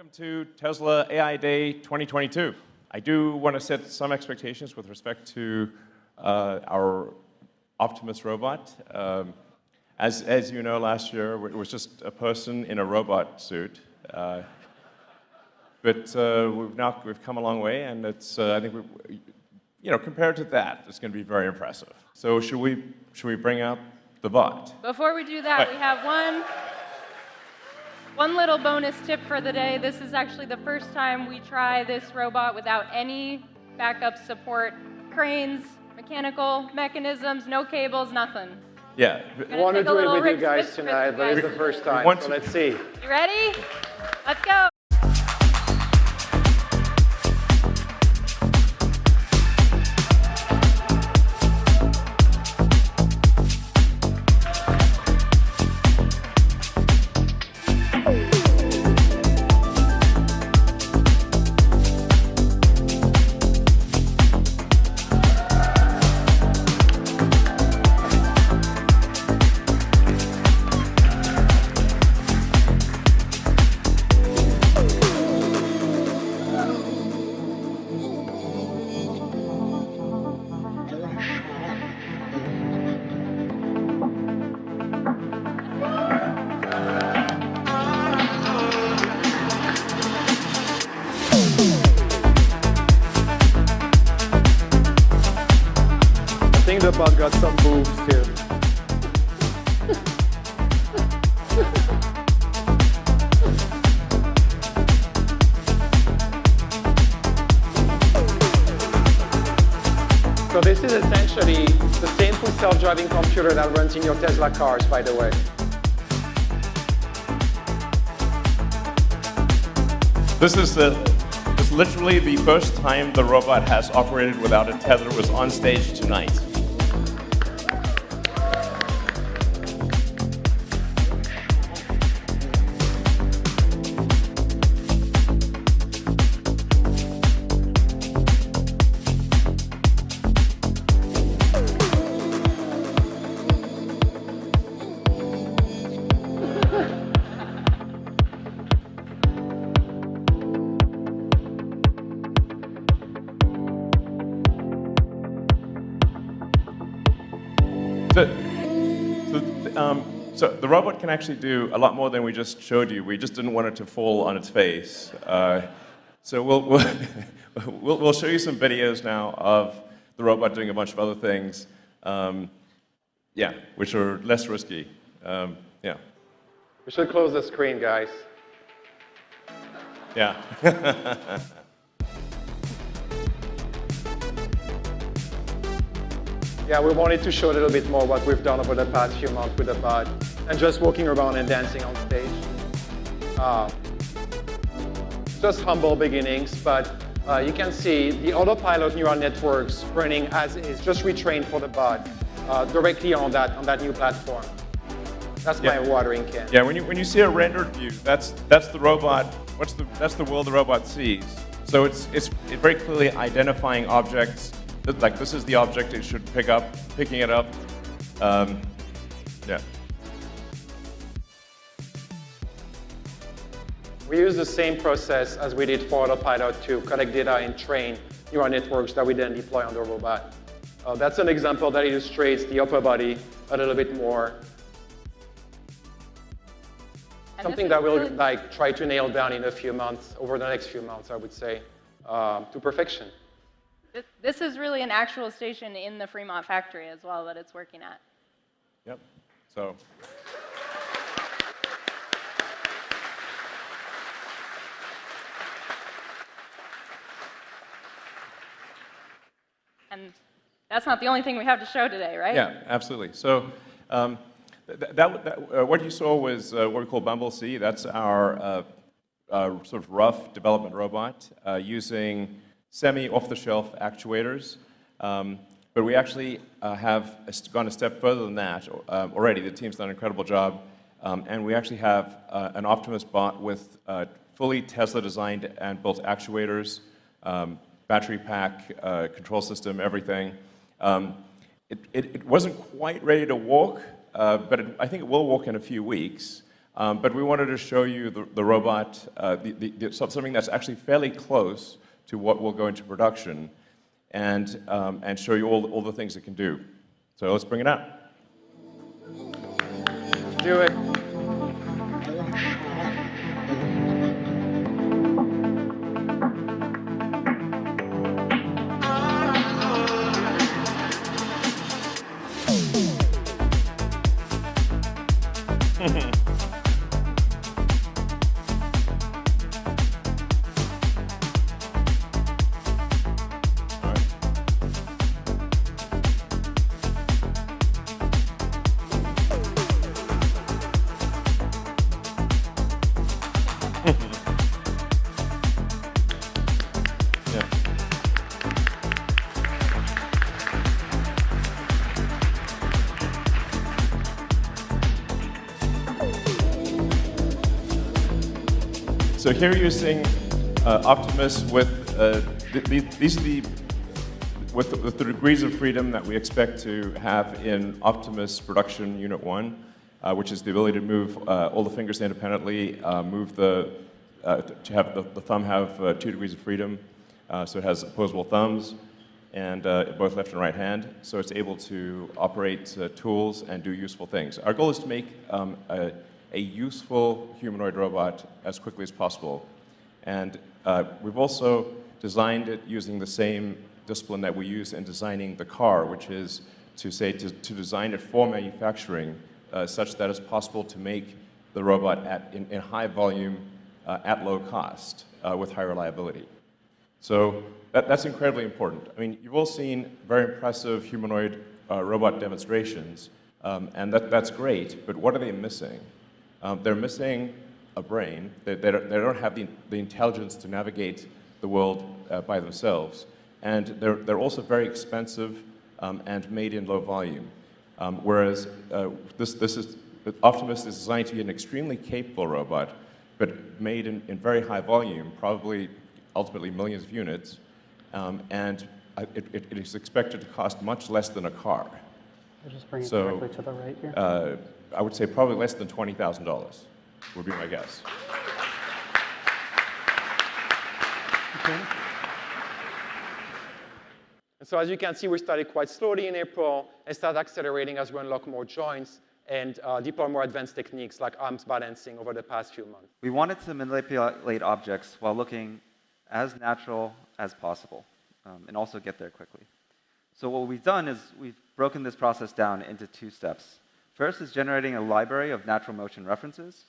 Welcome to Tesla AI Day 2022. I do want to set some expectations with respect to our Optimus robot. As you know, last year it was just a person in a robot suit. But we've come a long way, and it's I think compared to that, it's going to be very impressive. So should we bring up the bot? Before we do that, we have one little bonus tip for the day. This is actually the first time we try this robot without any backup support, cranes, mechanical mechanisms, no cables, nothing. Yeah. I want to do it with you guys tonight, but it's the first time, so let's see. You ready? Let's go. I think the bot got some moves too. So this is essentially the same full self-driving computer that runs in your Tesla cars, by the way. This is literally the first time the robot has operated without a tether. Was on stage tonight. So the robot can actually do a lot more than we just showed you. We just didn't want it to fall on its face. So we'll show you some videos now of the robot doing a bunch of other things, which are less risky. Yeah. We should close the screen, guys. Yeah. Yeah, we wanted to show a little bit more what we've done over the past few months with the bot, and just walking around and dancing on stage. Just humble beginnings, but you can see the autopilot neural networks running as is, just retrained for the bot directly on that new platform. That's my watering can. Yeah, when you see a rendered view, that's the robot. That's the world the robot sees. So it's very clearly identifying objects. Like this is the object it should picking it up. Yeah. We use the same process as we did for autopilot to collect data and train neural networks that we then deploy on the robot. That's an example that illustrates the upper body a little bit more. Something that we'll try to nail down in a few months, over the next few months, I would say, to perfection. This is really an actual station in the Fremont factory as well that it's working at. Yep. So. And that's not the only thing we have to show today, right? Yeah, absolutely. So what you saw was what we call Bumble C. That's our sort of rough development robot using semi-off-the-shelf actuators. But we actually have gone a step further than that already. The team's done an incredible job. And we actually have an Optimus bot with fully Tesla-designed and built actuators, battery pack, control system, everything. It wasn't quite ready to walk, but I think it will walk in a few weeks. But we wanted to show you the robot, something that's actually fairly close to what will go into production, and show you all the things it can do. So let's bring it out. Do it. So here you're using Optimus with these are with the degrees of freedom that we expect to have in Optimus Production Unit 1, which is the ability to move all the fingers independently, to have the thumb have 2 degrees of freedom, so it has opposable thumbs, and both left and right hand, so it's able to operate tools and do useful things. Our goal is to make a useful humanoid robot as quickly as possible. And we've also designed it using the same discipline that we use in designing the car, which is to design it for manufacturing such that it's possible to make the robot in high volume at low cost with high reliability. So that's incredibly important. I mean, you've all seen very impressive humanoid robot demonstrations, and that's great, but what are they missing? They're missing a brain. They don't have the intelligence to navigate the world by themselves. And they're also very expensive and made in low volume. Whereas Optimus is designed to be an extremely capable robot, but made in very high volume, probably ultimately millions of units. And it is expected to cost much less than a car. I'll just bring it directly to the right here. I would say probably less than $20,000 would be my guess. Okay. And so as you can see, we started quite slowly in April and started accelerating as we unlock more joints and deploy more advanced techniques like arms balancing over the past few months. We wanted to manipulate objects while looking as natural as possible and also get there quickly. So what we've done is we've broken this process down into 2 steps. First is generating a library of natural motion references,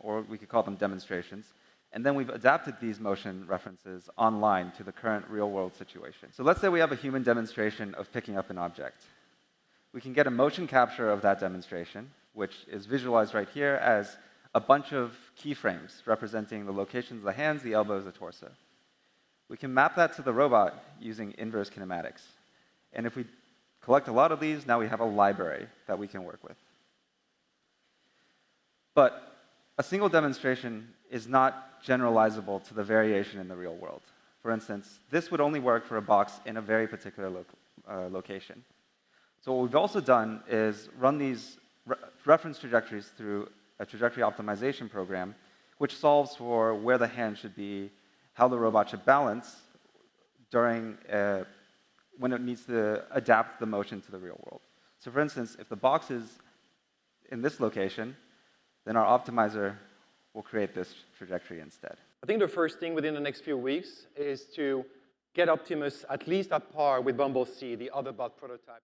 or we could call them demonstrations. And then we've adapted these motion references online to the current real-world situation. So let's say we have a human demonstration of picking up an object. We can get a motion capture of that demonstration, which is visualized right here as a bunch of keyframes representing the locations of the hands, the elbows, the torso. We can map that to the robot using inverse kinematics. And if we collect a lot of these, now we have a library that we can work with. But a single demonstration is not generalizable to the variation in the real world. For instance, this would only work for a box in a very particular location. So what we've also done is run these reference trajectories through a trajectory optimization program, which solves for where the hand should be, how the robot should balance during when it needs to adapt the motion to the real world. So for instance, if the box is in this location, then our optimizer will create this trajectory instead. I think the first thing within the next few weeks is to get Optimus at least at par with Bumblebee, the other bot prototype.